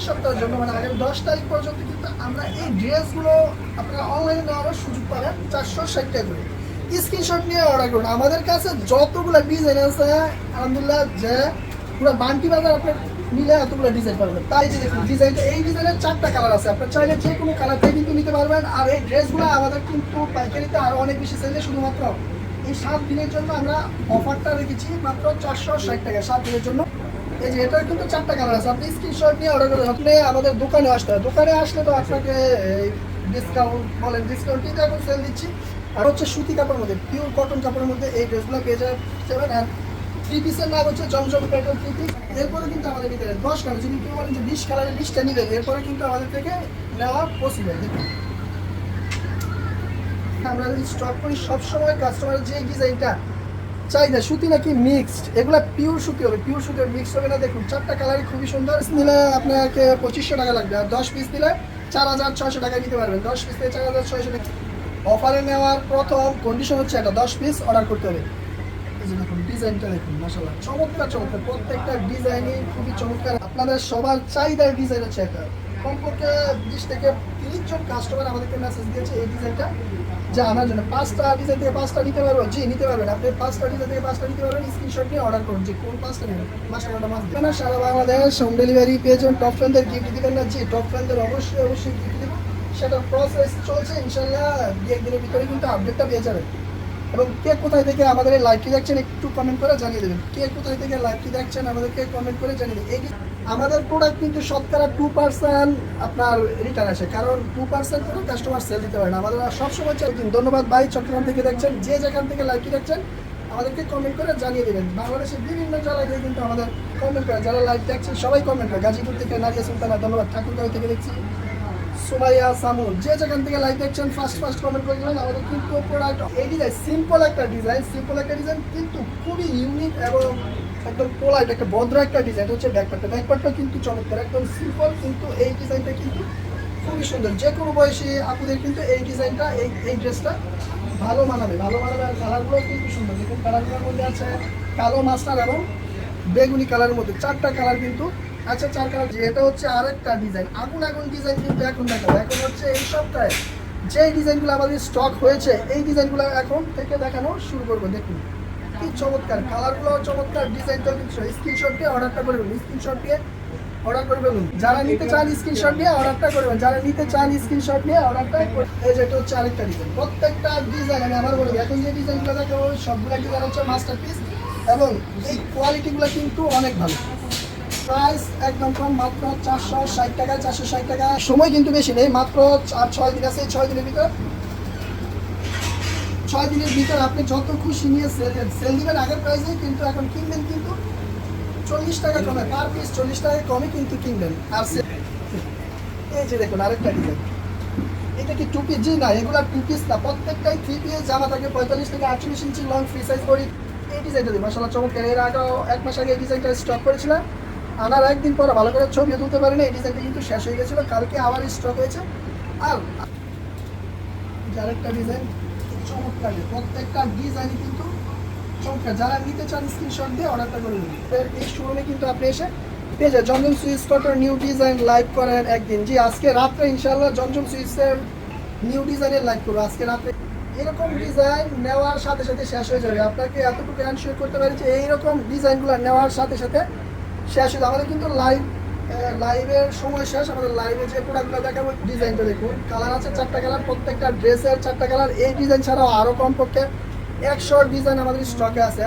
সপ্তাহের জন্য মানে আগামী 10 তারিখ পর্যন্ত কিন্তু আমরা এই ড্রেসগুলো আপনারা অনলাইনে নেওয়ার সুযোগ পাবেন 460 টাকা করে। স্ক্রিনশট নিয়ে অর্ডার করুন। আমাদের কাছে যতগুলো ডিজাইন আছে আলহামদুলিল্লাহ, যে পুরো বান্টি বাজার আপনার নিলে এতগুলো ডিজাইন পাবেন। তাই যে দেখুন ডিজাইনটা, এই ডিজাইনের 4টা কালার আছে, আপনার চাইলে যে কোনো কালারটাই কিন্তু নিতে পারবেন। আর এই ড্রেসগুলো আমাদের কিন্তু পাইকারিতে আরও অনেক বেশি চাইলে শুধুমাত্র এই 7 দিনের জন্য আমরা অফারটা রেখেছি মাত্র 460 টাকা 7 দিনের জন্য। এই যে এটার কিন্তু 4টা কালার আছে, আপনি স্ক্রিনশট নিয়ে অর্ডার করবেন। আপনি আমাদের দোকানে আসতে হবে, দোকানে আসলে তো আপনাকে ডিসকাউন্ট বলেন, ডিসকাউন্ট কিন্তু এখন সেল দিচ্ছি। আর হচ্ছে সুতি কাপড়ের মধ্যে, পিওর কটন কাপড়ের মধ্যে এই ড্রেসগুলো পেয়ে যাবেন। আর 3 পিসের নাম হচ্ছে জমজম প্যাটার্ন 3 পিস। এরপরে কিন্তু আমাদের ভিতরে 10 কালার, যদি কেউ বলেন যে 20 কালারের লিস্টটা নেবেন, এরপরে কিন্তু আমাদের থেকে নেওয়া পসিবল। দেখুন আমরা যদি স্টক করি সবসময় কাস্টমারের যে ডিজাইনটা চাহিদা, সুতি নাকি মিক্সড, এগুলো পিওর সুতি হবে, পিওর সুতি মিক্সড হবে না। দেখুন 4টা কালারই খুবই সুন্দর। নিলে আপনাকে 2500 টাকা লাগবে, আর 10 পিস নিলে 4600 টাকা নিতে পারবেন। 10 পিস নিলে 4600 টাকা। অফারে নেওয়ার প্রথম কন্ডিশন হচ্ছে এটা 10 পিস অর্ডার করতে হবে। এই যে দেখুন ডিজাইনটা দেখুন, মাশাআল্লাহ চমৎকার চমৎকার, প্রত্যেকটা ডিজাইনই খুবই চমৎকার। আপনাদের সবার চাহিদার ডিজাইন হচ্ছে এটা। কমপক্ষে 20 থেকে 30 জন কাস্টমার আমাদেরকে মেসেজ দিয়েছে এই ডিজাইনটা যা আমার জন্য 5টা ডিজাইন থেকে 5টা নিতে পারবো। জি নিতে পারবেন, আপনি 5টা ডিজাইন থেকে 5টা নিতে পারবেন। স্ক্রিনশট নিয়ে অর্ডার করুন যে কোন 5টা নেবেন। মাশাআল্লাহ মাস দেবেন না, সারা বাংলাদেশ হোম ডেলিভারি পেয়ে যাবেন। টপ ফ্রেন্ডদের গিফট দিবেন না? জি টপ ফ্রেন্ডদের অবশ্যই গিফট দেবেন, সেটা প্রসেস চলছে। ইনশাআল্লাহ 2-1 দিনের ভিতরে কিন্তু আপডেটটা পেয়ে যাবেন। এবং কে কোথায় থেকে আমাদের এই লাইভটি দেখছেন একটু কমেন্ট করে জানিয়ে দেবেন। কে কোথায় থেকে লাইভটি দেখছেন আমাদেরকে কমেন্ট করে জানিয়ে দেবেন। এই আমাদের প্রোডাক্ট কিন্তু শতকরা 2% আপনার রিটার্ন আসে, কারণ 2% করে কাস্টমার সেল দিতে পারে না। আমাদের সবসময় চাই। ধন্যবাদ ভাই, চট্টগ্রাম থেকে দেখছেন, যে যেখান থেকে লাইভটি দেখছেন আমাদেরকে কমেন্ট করে জানিয়ে দেবেন। বাংলাদেশের বিভিন্ন জায়গায় কিন্তু আমাদের কমেন্ট করে, যারা লাইভ দেখছেন সবাই কমেন্ট করে। গাজীপুর থেকে নারিয়া সুলতানা, ধন্যবাদ। ঠাকুরগাঁও থেকে দেখছি সুমাইয়া সামু, যে যেখান থেকে লাইভ দেখছেন ফার্স্ট কমেন্ট করে দেবেন। আমাদের কিন্তু প্রোডাক্ট এই ডিজাইন, সিম্পল একটা ডিজাইন কিন্তু খুবই ইউনিক এবং একদম পোলাইট একটা ভদ্র একটা ডিজাইন হচ্ছে ব্যাকপার্টটা কিন্তু চমৎকার, একদম সিম্পল, কিন্তু এই ডিজাইনটা কিন্তু খুবই সুন্দর। যে কোনো বয়সী আপুদের কিন্তু এই ডিজাইনটা এই ড্রেসটা ভালো মানাবে। আর কালারগুলো কিন্তু সুন্দর। দেখুন কালারগুলোর মধ্যে আছে কালো মাস্টার এবং বেগুনি কালারের মধ্যে 4টা কালার কিন্তু আচ্ছা 4 কালার। এটা হচ্ছে আরেকটা ডিজাইন, আগুন ডিজাইন কিন্তু এখন দেখাবো। এখন হচ্ছে এই সপ্তাহে যে ডিজাইনগুলো আমাদের স্টক হয়েছে এই ডিজাইনগুলো এখন থেকে দেখানো শুরু করবো। দেখুন কি চমৎকার, কালারগুলো চমৎকার, ডিজাইনটাও কিন্তু। স্ক্রিনশট দিয়ে অর্ডারটা করবেন, স্ক্রিনশট দিয়ে অর্ডার করে ফেলুন। যারা নিতে চান স্ক্রিনশট দিয়ে অর্ডারটা করবেন, যারা নিতে চান স্ক্রিনশট দিয়ে অর্ডারটা করবেন। এই যেটা হচ্ছে আরেকটা ডিজাইন, প্রত্যেকটা ডিজাইন আমি আমার বলবো এখন যে ডিজাইনগুলো দেখাবো সবগুলো ডিজাইন হচ্ছে মাস্টারপিস এবং এই কোয়ালিটিগুলো কিন্তু অনেক ভালো। প্রাইস একদম কম, মাত্র 460 টাকা। 460 টাকা। সময় কিন্তু বেশি নেই, মাত্র 6 দিন আছে। 6 দিনের ভিতর আপনি যত খুশি নিয়ে সেল দিবেন আগের প্রাইসে, কিন্তু এখন কিনবেন কিন্তু 40 টাকা কমে, পার পিস 40 টাকা কমে কিন্তু কিনবেন। আর এই যে দেখুন আরেকটা ডিজাইন, এটা কি 2 পিস? জি না, এগুলা 2 পিস না, প্রত্যেকটাই 3 পিস। জামা থাকে 45 থেকে 48 ইঞ্চি লং, ফ্রি সাইজ বডি। এই ডিজাইনটা দিই মাশাআল্লাহ চমৎকার। এর আগেও 1 মাস আগে এই ডিজাইনটা স্টক করেছিলাম, আনার একদিন পরে ভালো করে ছবিও তুলতে পারিনি। এই ডিজাইনটা কিন্তু শেষ হয়ে গেছিলো, কালকে আবার স্টক হয়েছে। আর আরেকটা ডিজাইন চমৎকার, প্রত্যেকটা ডিজাইনই কিন্তু চমৎকার। যারা নিতে চান স্ক্রিনশট দিয়ে অর্ডারটা করে নেবেন। এই শোরুমে কিন্তু আপনি এসে পেয়ে যান। Zamzam Swiss cotton new design live করেন একদিন। জি আজকে রাত্রে ইনশাআল্লাহ জমজম সুইচের নিউ ডিজাইনের লাইভ করবো আজকে রাত্রে। এরকম ডিজাইন নেওয়ার সাথে সাথে শেষ হয়ে যাবে। আপনাকে এতটুকু এনশিওর করতে পারি যে এইরকম ডিজাইনগুলো নেওয়ার সাথে সাথে শেষ হয়ে যাবে। আমাদের কিন্তু লাইভের সময় শেষ। আমাদের লাইভে যে প্রোডাক্টগুলো দেখাবো, ডিজাইনটা দেখুন, কালার আছে 4টা কালার, প্রত্যেকটা ড্রেসের 4টা কালার। এই ডিজাইন ছাড়াও আরও কমপক্ষে 100 ডিজাইন আমাদের স্টকে আছে।